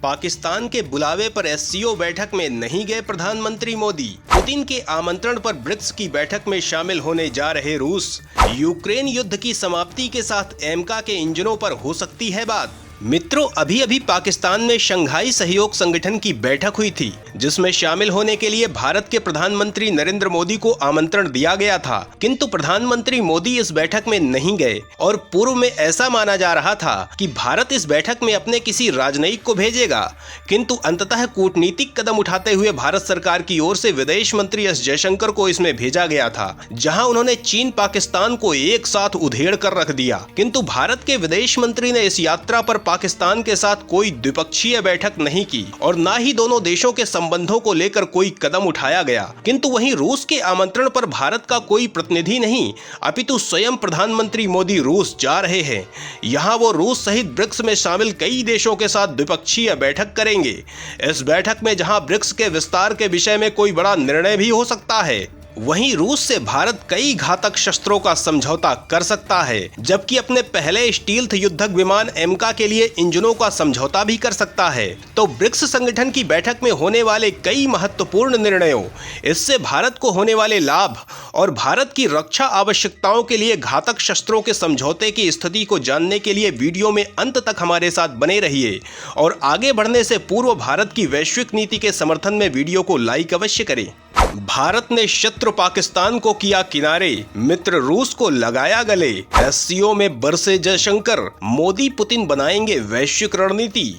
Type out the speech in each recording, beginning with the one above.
पाकिस्तान के बुलावे पर एससीओ बैठक में नहीं गए प्रधानमंत्री मोदी। पुतिन के आमंत्रण पर ब्रिक्स की बैठक में शामिल होने जा रहे रूस। यूक्रेन युद्ध की समाप्ति के साथ एमका के इंजनों पर हो सकती है बात। मित्रों, अभी अभी पाकिस्तान में शंघाई सहयोग संगठन की बैठक हुई थी, जिसमें शामिल होने के लिए भारत के प्रधानमंत्री नरेंद्र मोदी को आमंत्रण दिया गया था, किंतु प्रधानमंत्री मोदी इस बैठक में नहीं गए और पूर्व में ऐसा माना जा रहा था कि भारत इस बैठक में अपने किसी राजनयिक को भेजेगा, किंतु अंततः कूटनीतिक कदम उठाते हुए भारत सरकार की ओर से विदेश मंत्री एस जयशंकर को इसमें भेजा गया था, जहां उन्होंने चीन पाकिस्तान को एक साथ उधेड़ कर रख दिया। किंतु भारत के विदेश मंत्री ने इस यात्रा पर पाकिस्तान के साथ कोई द्विपक्षीय बैठक नहीं की और न ही दोनों देशों के संबंधों को लेकर कोई कदम उठाया गया। किंतु वहीं रूस के आमंत्रण पर भारत का कोई प्रतिनिधि नहीं, अपितु स्वयं प्रधानमंत्री मोदी रूस जा रहे हैं। यहां वो रूस सहित ब्रिक्स में शामिल कई देशों के साथ द्विपक्षीय बैठक करेंगे। इस बैठक में जहां ब्रिक्स के विस्तार के विषय में कोई बड़ा निर्णय भी हो सकता है, वहीं रूस से भारत कई घातक शस्त्रों का समझौता कर सकता है, जबकि अपने पहले स्टील्थ युद्धक विमान एमका के लिए इंजनों का समझौता भी कर सकता है। तो ब्रिक्स संगठन की बैठक में होने वाले कई महत्वपूर्ण निर्णयों, इससे भारत को होने वाले लाभ और भारत की रक्षा आवश्यकताओं के लिए घातक शस्त्रों के समझौते की स्थिति को जानने के लिए वीडियो में अंत तक हमारे साथ बने रहिए और आगे बढ़ने से पूर्व भारत की वैश्विक नीति के समर्थन में वीडियो को लाइक अवश्य करें। भारत ने शत्रु पाकिस्तान को किया किनारे, मित्र रूस को लगाया गले। एससीओ में बरसे जयशंकर, मोदी पुतिन बनाएंगे वैश्विक रणनीति।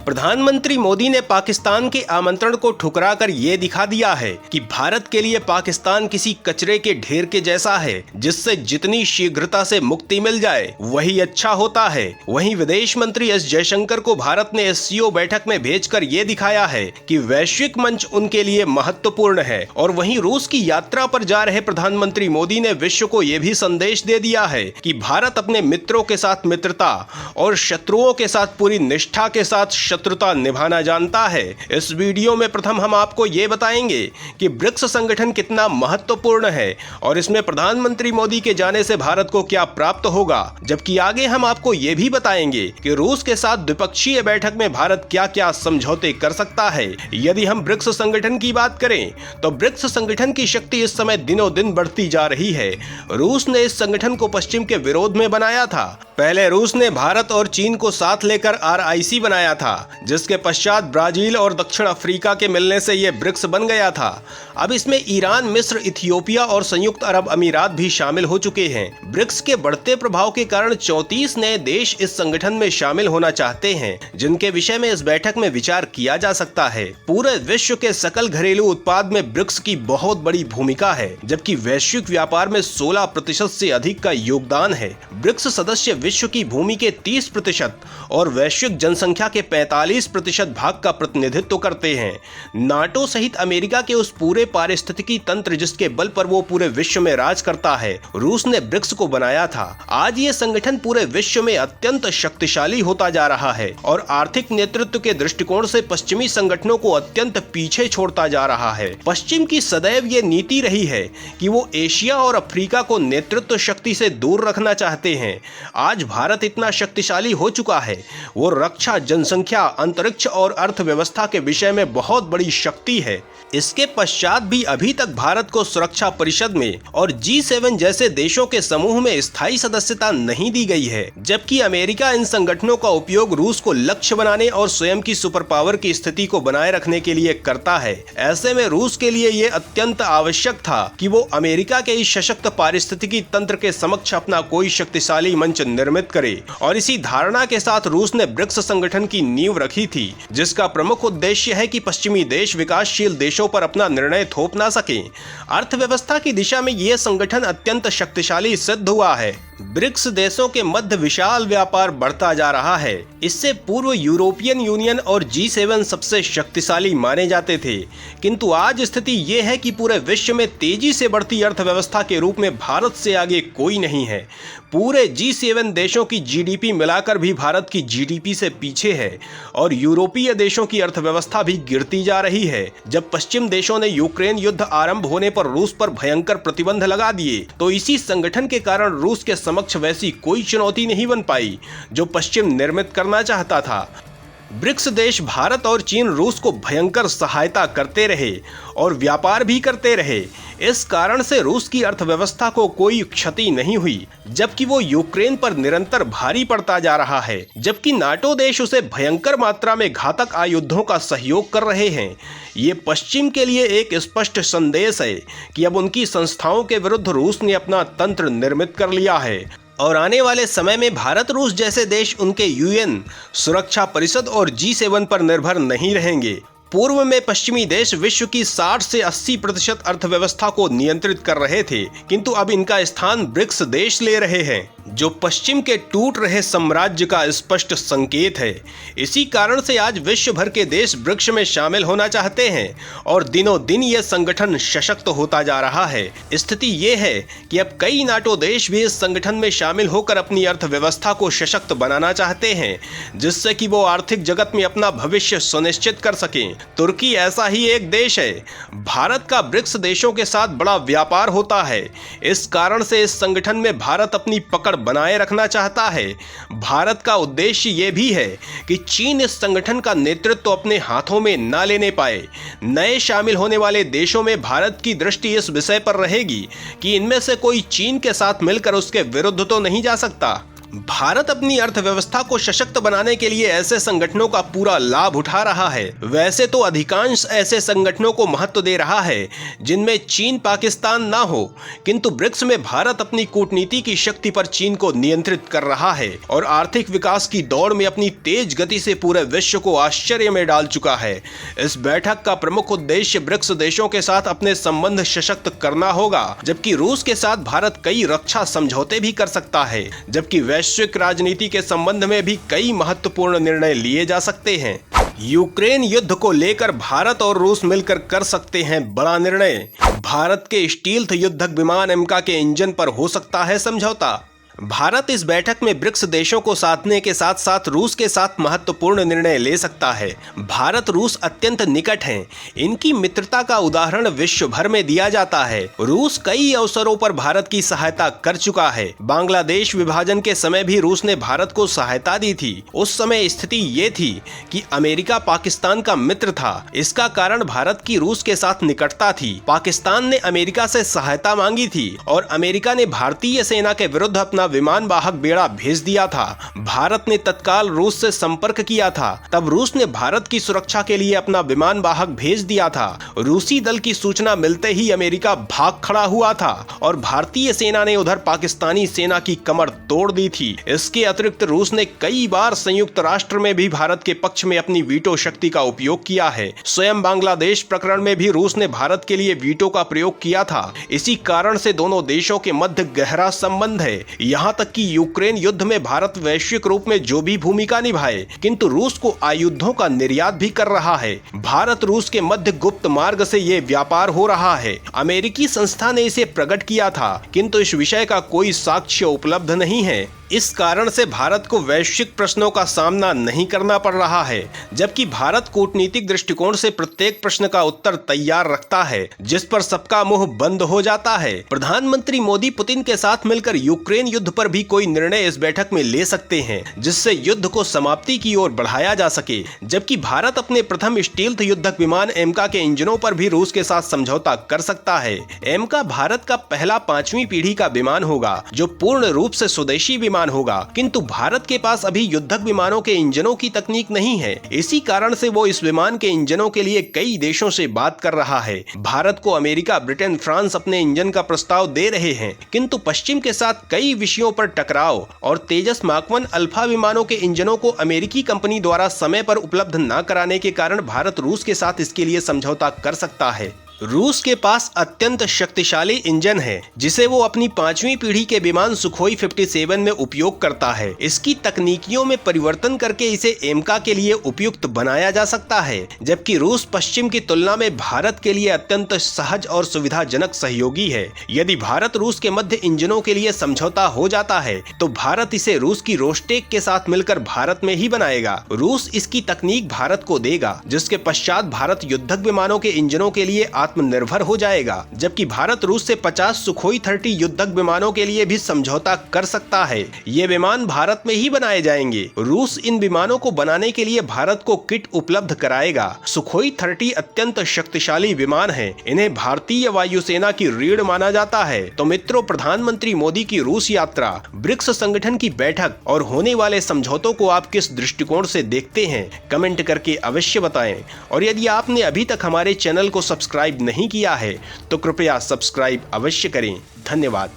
प्रधानमंत्री मोदी ने पाकिस्तान के आमंत्रण को ठुकराकर ये दिखा दिया है कि भारत के लिए पाकिस्तान किसी कचरे के ढेर के जैसा है, जिससे जितनी शीघ्रता से मुक्ति मिल जाए वही अच्छा होता है। वहीं विदेश मंत्री एस जयशंकर को भारत ने एससीओ बैठक में भेजकर ये दिखाया है कि वैश्विक मंच उनके लिए महत्वपूर्ण है। और वहीं रूस की यात्रा पर जा रहे प्रधानमंत्री मोदी ने विश्व को ये भी संदेश दे दिया है कि भारत अपने मित्रों के साथ मित्रता और शत्रुओं के साथ पूरी निष्ठा के साथ शत्रुता निभाना जानता है। इस वीडियो में प्रथम हम आपको ये बताएंगे कि ब्रिक्स संगठन कितना महत्वपूर्ण है और इसमें प्रधानमंत्री मोदी के जाने से भारत को क्या प्राप्त होगा, जबकि आगे हम आपको ये भी बताएंगे कि रूस के साथ द्विपक्षीय बैठक में भारत क्या क्या समझौते कर सकता है। यदि हम ब्रिक्स संगठन की बात करें तो ब्रिक्स संगठन की शक्ति इस समय दिनों दिन बढ़ती जा रही है। रूस ने इस संगठन को पश्चिम के विरोध में बनाया था। पहले रूस ने भारत और चीन को साथ लेकर RIC बनाया था, जिसके पश्चात ब्राजील और दक्षिण अफ्रीका के मिलने से यह ब्रिक्स बन गया था। अब इसमें ईरान, मिस्र, इथियोपिया और संयुक्त अरब अमीरात भी शामिल हो चुके हैं। ब्रिक्स के बढ़ते प्रभाव के कारण 34 नए देश इस संगठन में शामिल होना चाहते हैं, जिनके विषय में इस बैठक में विचार किया जा सकता है। पूरे विश्व के सकल घरेलू उत्पाद में ब्रिक्स की बहुत बड़ी भूमिका है, जबकि वैश्विक व्यापार में 16% से अधिक का योगदान है। ब्रिक्स सदस्य विश्व की भूमि के 30% और वैश्विक जनसंख्या के 45% भाग का प्रतिनिधित्व करते हैं। नाटो सहित अमेरिका के उस पूरे पारिस्थितिकी तंत्र जिसके बल पर वो पूरे विश्व में राज करता है, रूस ने ब्रिक्स को बनाया था। आज ये संगठन पूरे विश्व में अत्यंत शक्तिशाली होता जा रहा है और आर्थिक नेतृत्व के दृष्टिकोण से पश्चिमी संगठनों को अत्यंत पीछे छोड़ता जा रहा है। पश्चिम की सदैव ये नीति रही है कि वो एशिया और अफ्रीका को नेतृत्व शक्ति से दूर रखना चाहते हैं। आज भारत इतना शक्तिशाली हो चुका है, वो रक्षा, जनसंख्या, अंतरिक्ष और अर्थव्यवस्था के विषय में बहुत बड़ी शक्ति है। इसके पश्चात भी अभी तक भारत को सुरक्षा परिषद में और G7 जैसे देशों के समूह में स्थायी सदस्यता नहीं दी गई है, जबकि अमेरिका इन संगठनों का उपयोग रूस को लक्ष्य बनाने और स्वयं की सुपर पावर की स्थिति को बनाए रखने के लिए करता है। ऐसे में रूस के लिए ये अत्यंत आवश्यक था कि वो अमेरिका के इस सशक्त पारिस्थितिकी तंत्र के समक्ष अपना कोई शक्तिशाली मंच निर्मित करे और इसी धारणा के साथ रूस ने ब्रिक्स संगठन की नींव रखी थी, जिसका प्रमुख उद्देश्य है कि पश्चिमी देश विकासशील देशों पर अपना निर्णय थोप ना सके। अर्थव्यवस्था की दिशा में यह संगठन अत्यंत शक्तिशाली सिद्ध हुआ है। ब्रिक्स देशों के मध्य विशाल व्यापार बढ़ता जा रहा है। इससे पूर्व यूरोपियन यूनियन और G7 सबसे शक्तिशाली माने जाते थे, किंतु आज स्थिति ये है कि पूरे विश्व में तेजी से बढ़ती अर्थव्यवस्था के रूप में भारत से आगे कोई नहीं है। पूरे G7 देशों की GDP मिलाकर भी भारत की GDP से पीछे है और यूरोपीय देशों की अर्थव्यवस्था भी गिरती जा रही है। जब पश्चिम देशों ने यूक्रेन युद्ध आरंभ होने पर रूस पर भयंकर प्रतिबंध लगा दिए, तो इसी संगठन के कारण रूस के समक्ष वैसी कोई चुनौती नहीं बन पाई जो पश्चिम निर्मित करना चाहता था। ब्रिक्स देश भारत और चीन रूस को भयंकर सहायता करते रहे और व्यापार भी करते रहे। इस कारण से रूस की अर्थव्यवस्था को कोई क्षति नहीं हुई, जबकि वो यूक्रेन पर निरंतर भारी पड़ता जा रहा है। जबकि नाटो देश उसे भयंकर मात्रा में घातक आयुधों का सहयोग कर रहे हैं। ये पश्चिम के लिए एक स्पष्ट संदेश है कि अब उनकी संस्थाओं के विरुद्ध रूस ने अपना तंत्र निर्मित कर लिया है और आने वाले समय में भारत रूस जैसे देश उनके यूएन सुरक्षा परिषद और G7 पर निर्भर नहीं रहेंगे। पूर्व में पश्चिमी देश विश्व की 60 से 80% अर्थव्यवस्था को नियंत्रित कर रहे थे, किंतु अब इनका स्थान ब्रिक्स देश ले रहे हैं, जो पश्चिम के टूट रहे साम्राज्य का स्पष्ट संकेत है। इसी कारण से आज विश्व भर के देश ब्रिक्स में शामिल होना चाहते हैं और दिनों दिन यह संगठन सशक्त होता जा रहा है। स्थिति ये है कि अब कई नाटो देश भी इस संगठन में शामिल होकर अपनी अर्थव्यवस्था को सशक्त बनाना चाहते हैं, जिससे कि वो आर्थिक जगत में अपना भविष्य सुनिश्चित कर सकें। तुर्की ऐसा ही एक देश है। भारत का ब्रिक्स देशों के साथ बड़ा व्यापार होता है। इस कारण से इस संगठन में भारत अपनी पकड़ बनाए रखना चाहता है। भारत का उद्देश्य ये भी है कि चीन इस संगठन का नेतृत्व अपने हाथों में न लेने पाए। नए शामिल होने वाले देशों में भारत की दृष्टि इस विषय पर रहेगी कि इनमें से कोई चीन के साथ मिलकर उसके विरुद्ध तो नहीं जा सकता। भारत अपनी अर्थव्यवस्था को सशक्त बनाने के लिए ऐसे संगठनों का पूरा लाभ उठा रहा है। वैसे तो अधिकांश ऐसे संगठनों को महत्व दे रहा है जिनमें चीन पाकिस्तान ना हो, किंतु ब्रिक्स में भारत अपनी कूटनीति की शक्ति पर चीन को नियंत्रित कर रहा है और आर्थिक विकास की दौड़ में अपनी तेज गति से पूरे विश्व को आश्चर्य में डाल चुका है। इस बैठक का प्रमुख उद्देश्य ब्रिक्स देशों के साथ अपने संबंध सशक्त करना होगा, जबकि रूस के साथ भारत कई रक्षा समझौते भी कर सकता है, जबकि वैश्विक राजनीति के संबंध में भी कई महत्वपूर्ण निर्णय लिए जा सकते हैं। यूक्रेन युद्ध को लेकर भारत और रूस मिलकर कर सकते हैं बड़ा निर्णय। भारत के स्टील्थ युद्धक विमान एमका के इंजन पर हो सकता है समझौता। भारत इस बैठक में ब्रिक्स देशों को साधने के साथ साथ रूस के साथ महत्वपूर्ण निर्णय ले सकता है। भारत रूस अत्यंत निकट हैं। इनकी मित्रता का उदाहरण विश्व भर में दिया जाता है। रूस कई अवसरों पर भारत की सहायता कर चुका है। बांग्लादेश विभाजन के समय भी रूस ने भारत को सहायता दी थी। उस समय स्थिति ये थी कि अमेरिका पाकिस्तान का मित्र था। इसका कारण भारत की रूस के साथ निकटता थी। पाकिस्तान ने अमेरिका से सहायता मांगी थी और अमेरिका ने भारतीय सेना के विरुद्ध अपना विमान वाहक बेड़ा भेज दिया था। भारत ने तत्काल रूस से संपर्क किया था। तब रूस ने भारत की सुरक्षा के लिए अपना विमान वाहक भेज दिया था। रूसी दल की सूचना मिलते ही अमेरिका भाग खड़ा हुआ था और भारतीय सेना ने उधर पाकिस्तानी सेना की कमर तोड़ दी थी। इसके अतिरिक्त रूस ने कई बार संयुक्त राष्ट्र में भी भारत के पक्ष में अपनी वीटो शक्ति का उपयोग किया है। स्वयं बांग्लादेश प्रकरण में भी रूस ने भारत के लिए वीटो का प्रयोग किया था। इसी कारण से दोनों देशों के मध्य गहरा संबंध है। यहाँ तक कि यूक्रेन युद्ध में भारत वैश्विक रूप में जो भी भूमिका निभाए, किंतु रूस को आयुधों का निर्यात भी कर रहा है। भारत रूस के मध्य गुप्त मार्ग से ये व्यापार हो रहा है। अमेरिकी संस्था ने इसे प्रकट किया था, किंतु इस विषय का कोई साक्ष्य उपलब्ध नहीं है। इस कारण से भारत को वैश्विक प्रश्नों का सामना नहीं करना पड़ रहा है, जबकि भारत कूटनीतिक दृष्टिकोण से प्रत्येक प्रश्न का उत्तर तैयार रखता है, जिस पर सबका मुंह बंद हो जाता है। प्रधानमंत्री मोदी पुतिन के साथ मिलकर यूक्रेन युद्ध पर भी कोई निर्णय इस बैठक में ले सकते हैं, जिससे युद्ध को समाप्ति की ओर बढ़ाया जा सके। जबकि भारत अपने प्रथम स्टील्थ युद्धक विमान एमका के इंजनों पर भी रूस के साथ समझौता कर सकता है। एमका भारत का पहला 5वीं पीढ़ी का विमान होगा, जो पूर्ण रूप से स्वदेशी विमान होगा, किंतु भारत के पास अभी युद्धक विमानों के इंजनों की तकनीक नहीं है। इसी कारण से वो इस विमान के इंजनों के लिए कई देशों से बात कर रहा है। भारत को अमेरिका, ब्रिटेन, फ्रांस अपने इंजन का प्रस्ताव दे रहे हैं, किंतु पश्चिम के साथ कई विषयों पर टकराव और तेजस मार्क 1 अल्फा विमानों के इंजनों को अमेरिकी कंपनी द्वारा समय पर उपलब्ध न कराने के कारण भारत रूस के साथ इसके लिए समझौता कर सकता है। रूस के पास अत्यंत शक्तिशाली इंजन है, जिसे वो अपनी 5वीं पीढ़ी के विमान सुखोई 57 में उपयोग करता है। इसकी तकनीकियों में परिवर्तन करके इसे एमका के लिए उपयुक्त बनाया जा सकता है, जबकि रूस पश्चिम की तुलना में भारत के लिए अत्यंत सहज और सुविधाजनक सहयोगी है। यदि भारत रूस के मध्य इंजनों के लिए समझौता हो जाता है, तो भारत इसे रूस की रोस्टेक के साथ मिलकर भारत में ही बनाएगा। रूस इसकी तकनीक भारत को देगा, जिसके पश्चात भारत युद्धक विमानों के इंजनों के लिए आत्मनिर्भर हो जाएगा, जबकि भारत रूस से 50 सुखोई 30 युद्धक विमानों के लिए भी समझौता कर सकता है। ये विमान भारत में ही बनाए जाएंगे। रूस इन विमानों को बनाने के लिए भारत को किट उपलब्ध कराएगा। सुखोई 30 अत्यंत शक्तिशाली विमान हैं। इन्हें भारतीय वायुसेना की रीढ़ माना जाता है। तो मित्रों, प्रधानमंत्री मोदी की रूस यात्रा, ब्रिक्स संगठन की बैठक और होने वाले समझौतों को आप किस दृष्टिकोण से देखते हैं, कमेंट करके अवश्य बताएं। और यदि आपने अभी तक हमारे चैनल को सब्सक्राइब नहीं किया है तो कृपया सब्सक्राइब अवश्य करें। धन्यवाद।